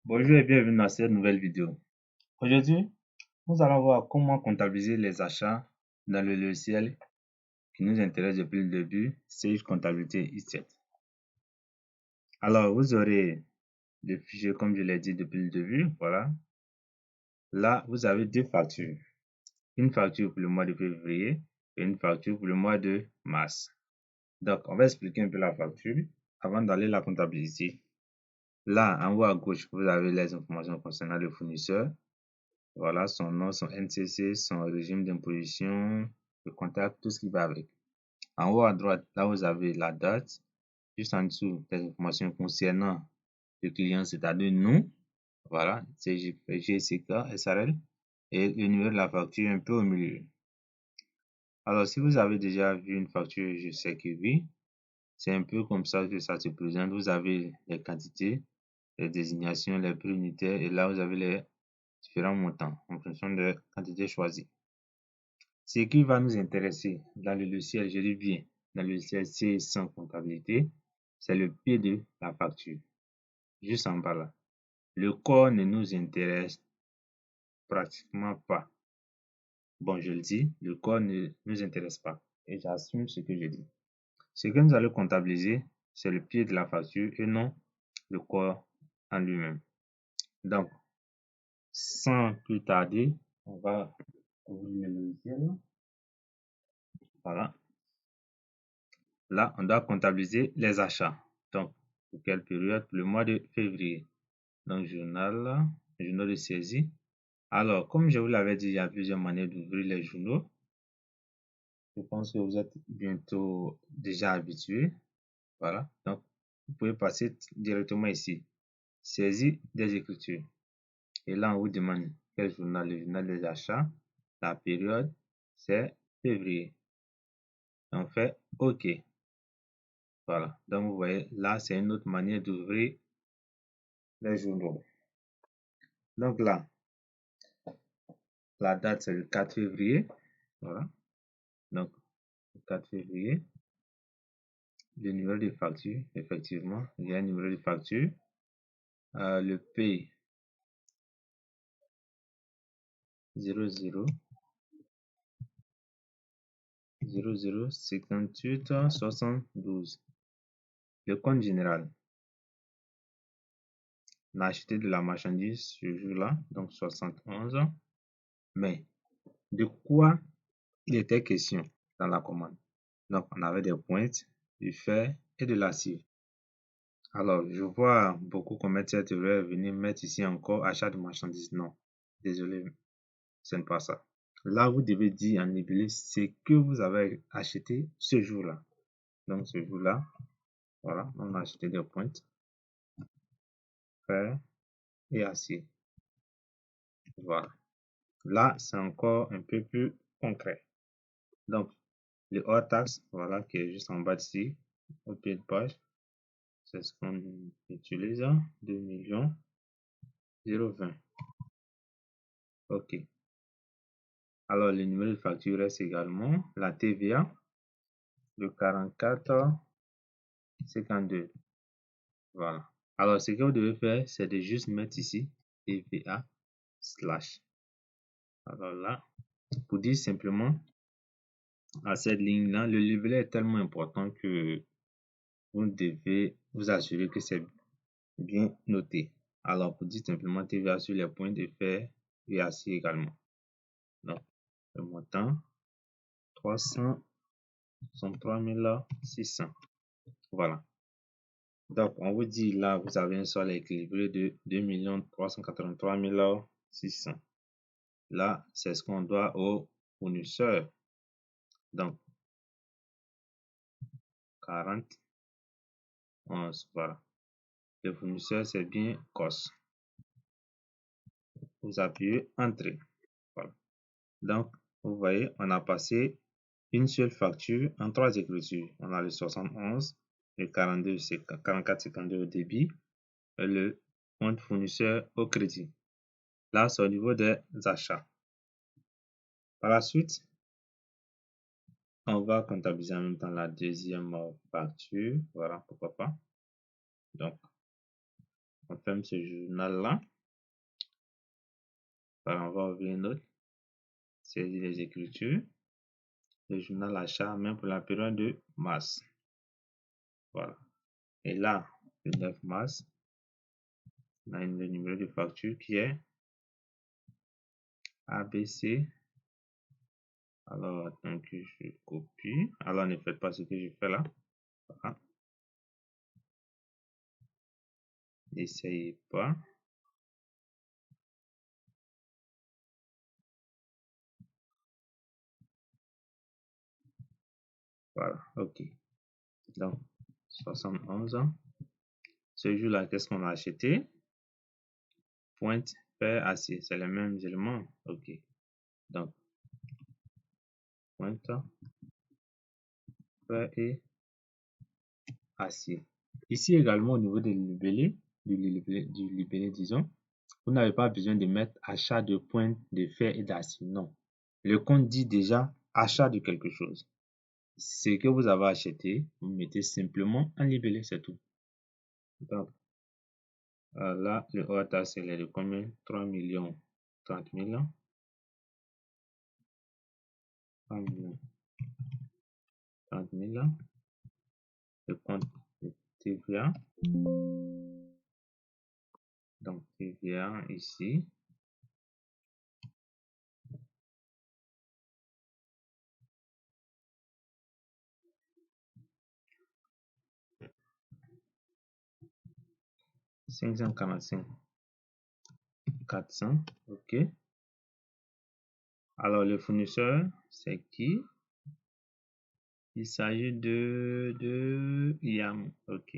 Bonjour et bienvenue dans cette nouvelle vidéo. Aujourd'hui, nous allons voir comment comptabiliser les achats dans le logiciel qui nous intéresse depuis le début, Sage Comptabilité I7. Alors, vous aurez le fichier comme je l'ai dit depuis le début. Voilà. Là, vous avez deux factures. Une facture pour le mois de février et une facture pour le mois de mars. Donc, on va expliquer un peu la facture avant d'aller la comptabiliser. Là, en haut à gauche, vous avez les informations concernant le fournisseur. Voilà, son nom, son NCC, son régime d'imposition, le contact, tout ce qui va avec. En haut à droite, là vous avez la date. Juste en dessous, les informations concernant le client, c'est-à-dire nous. Voilà, c'est GCK, SRL. Et le numéro de la facture un peu au milieu. Alors, si vous avez déjà vu une facture, je sais que oui. C'est un peu comme ça que ça se présente. Vous avez les quantités, les désignations, les prix unitaires. Et là, vous avez les différents montants en fonction de la quantité choisie. Ce qui va nous intéresser dans le logiciel, je dis bien, dans le logiciel C100 comptabilité, c'est le pied de la facture, juste en bas là. Le corps ne nous intéresse pratiquement pas. Bon, je le dis, le corps ne nous intéresse pas. Et j'assume ce que je dis. Ce que nous allons comptabiliser, c'est le pied de la facture et non le corps en lui-même. Donc, sans plus tarder, on va ouvrir le logiciel. Voilà. Là, on doit comptabiliser les achats. Donc, pour quelle période? Pour le mois de février. Donc, journal de saisie. Alors, comme je vous l'avais dit, il y a plusieurs manières d'ouvrir les journaux. Je pense que vous êtes bientôt déjà habitués. Voilà. Donc, vous pouvez passer directement ici. Saisie des écritures. Et là, on vous demande quel journal? Le journal des achats. La période, c'est février. On fait OK. Voilà. Donc, vous voyez, là, c'est une autre manière d'ouvrir les journaux. Donc là, la date, c'est le 4 février. Voilà. Donc, le 4 février. Le numéro de facture, effectivement, il y a un numéro de facture. Le P 00 00 58 72. Le compte général. On a acheté de la marchandise ce jour-là, donc 71. Mais de quoi il était question dans la commande? Donc, on avait des pointes, du fer et de l'acier. Alors, je vois beaucoup commettre cette erreur, venir mettre ici encore achat de marchandises. Non, désolé, ce n'est pas ça. Là, vous devez dire en nébuleux ce que vous avez acheté ce jour-là. Donc, ce jour-là, voilà, on a acheté des pointes, fer et acier. Voilà. Là, c'est encore un peu plus concret. Donc, le hors taxe, voilà, qui est juste en bas d'ici, au pied de page, c'est ce qu'on utilise, 2 millions 020. OK. Alors, le numéro de facture reste également la TVA, le 44 52. Voilà. Alors, ce que vous devez faire, c'est de juste mettre ici TVA slash. Alors là, pour dire simplement à cette ligne-là, le livret est tellement important que vous devez vous assurer que c'est bien noté. Alors, pour dire simplement TVA sur les points de fer et acier également. Donc, le montant 363 600. Voilà. Donc, on vous dit là, vous avez un solde équilibré de 2 383 600. Là, c'est ce qu'on doit au fournisseur. Donc, 40, 11, voilà. Le fournisseur, c'est bien COS. Vous appuyez Entrée. Voilà. Donc, vous voyez, on a passé une seule facture en 3 écritures. On a le 71, le 42, 44, 52 au débit et le compte fournisseur au crédit. Là, c'est au niveau des achats. Par la suite, on va comptabiliser en même temps la deuxième facture. Voilà, pourquoi pas. Donc, On ferme ce journal-là. Voilà, on va ouvrir une autre. Saisir les écritures. Le journal achat, même pour la période de mars. Voilà. Et là, le 9 mars, on a le numéro de facture qui est ABC. Alors, attends que je copie. Alors, ne faites pas ce que je fais là. Voilà. N'essayez pas. Voilà, ok. Donc, 71 ans. Ce jour-là, qu'est-ce qu'on a acheté? Pointe, fer, acier. C'est les mêmes éléments. Ok. Donc, pointe, fer et acier. Ici également, au niveau du libellé, disons, vous n'avez pas besoin de mettre achat de pointe, de fer et d'acier. Non. Le compte dit déjà achat de quelque chose. Ce que vous avez acheté, vous mettez simplement un libellé, c'est tout. Donc, là, le OATA, c'est de combien? 3 millions 30 000. 3 millions 30 000. Le compte de TVA. Donc, TVA ici. $545 400. OK. Alors, le fournisseur, c'est qui? Il s'agit de IAM. OK.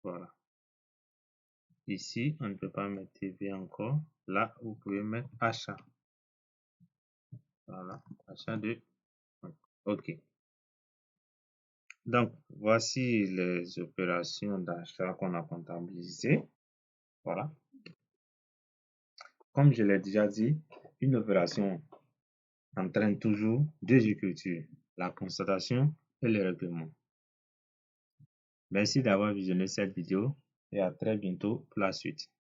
Voilà. Ici, on ne peut pas mettre TV encore. Là, vous pouvez mettre achat. Voilà. Achat de. OK. Donc, voici les opérations d'achat qu'on a comptabilisées. Voilà. Comme je l'ai déjà dit, une opération entraîne toujours deux écritures, la constatation et le règlement. Merci d'avoir visionné cette vidéo et à très bientôt pour la suite.